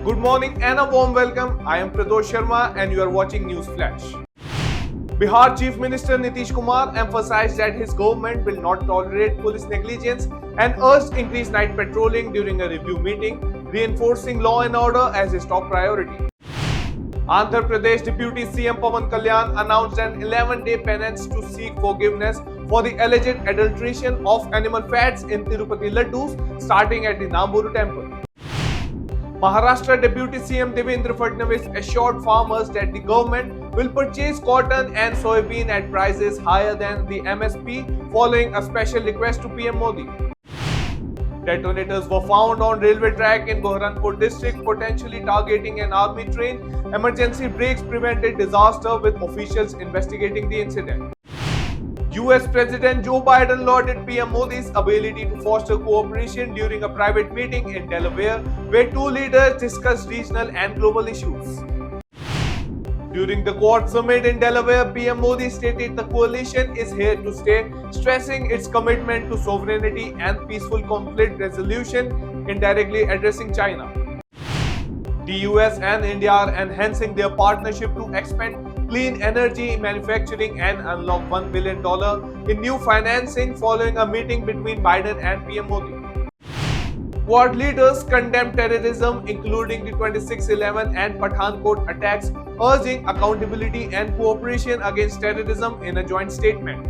Good morning and a warm welcome. I am Pradosh Sharma and you are watching News Flash. Bihar Chief Minister Nitish Kumar emphasized that his government will not tolerate police negligence and urged increased night patrolling during a review meeting, reinforcing law and order as his top priority. Andhra Pradesh Deputy CM Pawan Kalyan announced an 11-day penance to seek forgiveness for the alleged adulteration of animal fats in Tirupati Laddus starting at the Namburu temple. Maharashtra Deputy CM Devendra Fadnavis assured farmers that the government will purchase cotton and soybean at prices higher than the MSP following a special request to PM Modi. Detonators were found on railway track in Bahranpur district, potentially targeting an army train. Emergency brakes prevented disaster with officials investigating the incident. US President Joe Biden lauded PM Modi's ability to foster cooperation during a private meeting in Delaware, where two leaders discussed regional and global issues. During the Quad Summit in Delaware, PM Modi stated the coalition is here to stay, stressing its commitment to sovereignty and peaceful conflict resolution, indirectly addressing China. The US and India are enhancing their partnership to expand clean energy manufacturing and unlock $1 billion in new financing following a meeting between Biden and PM Modi. Quad leaders condemned terrorism, including the 26/11 and Pathankot attacks, urging accountability and cooperation against terrorism in a joint statement.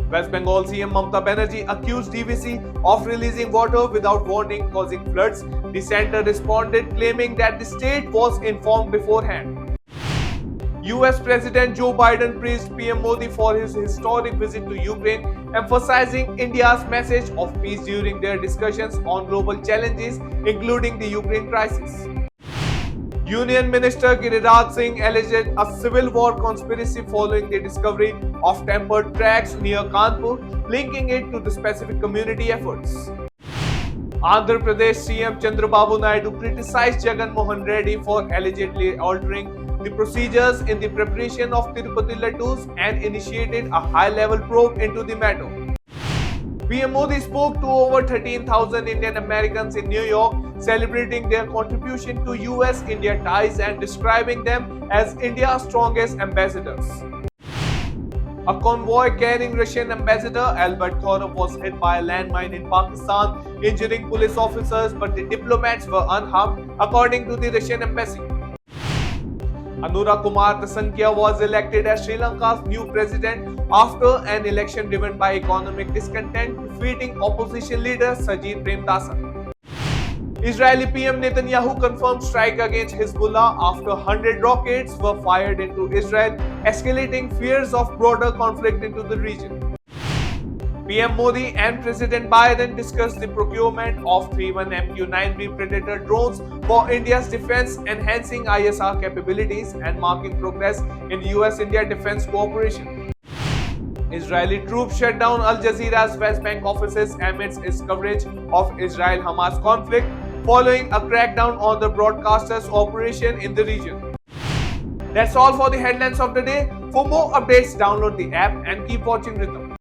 West Bengal CM Mamata Banerjee accused DVC of releasing water without warning, causing floods. The center responded, claiming that the state was informed beforehand. US President Joe Biden praised PM Modi for his historic visit to Ukraine, emphasizing India's message of peace during their discussions on global challenges, including the Ukraine crisis. Union Minister Giriraj Singh alleged a civil war conspiracy following the discovery of tempered tracks near Kanpur, linking it to the specific community efforts. Andhra Pradesh CM Chandrababu Naidu criticized Jagan Mohan Reddy for allegedly altering the procedures in the preparation of Tirupati Laddus and initiated a high-level probe into the matter. PM Modi spoke to over 13,000 Indian Americans in New York, celebrating their contribution to US-India ties and describing them as India's strongest ambassadors. A convoy carrying Russian ambassador Albert Thorov was hit by a landmine in Pakistan, injuring police officers, but the diplomats were unharmed, according to the Russian embassy. Anura Kumar Tasankia was elected as Sri Lanka's new president after an election driven by economic discontent, defeating opposition leader Sajid Premdasan. Israeli PM Netanyahu confirmed strike against Hezbollah after 100 rockets were fired into Israel, escalating fears of broader conflict into the region. PM Modi and President Biden discussed the procurement of 3-1 MQ-9B Predator drones for India's defense, enhancing ISR capabilities and marking progress in US-India defense cooperation. Israeli troops shut down Al Jazeera's West Bank offices amidst its coverage of Israel-Hamas conflict, following a crackdown on the broadcaster's operation in the region. That's all for the headlines of the day. For more updates, download the app and keep watching Rhythm.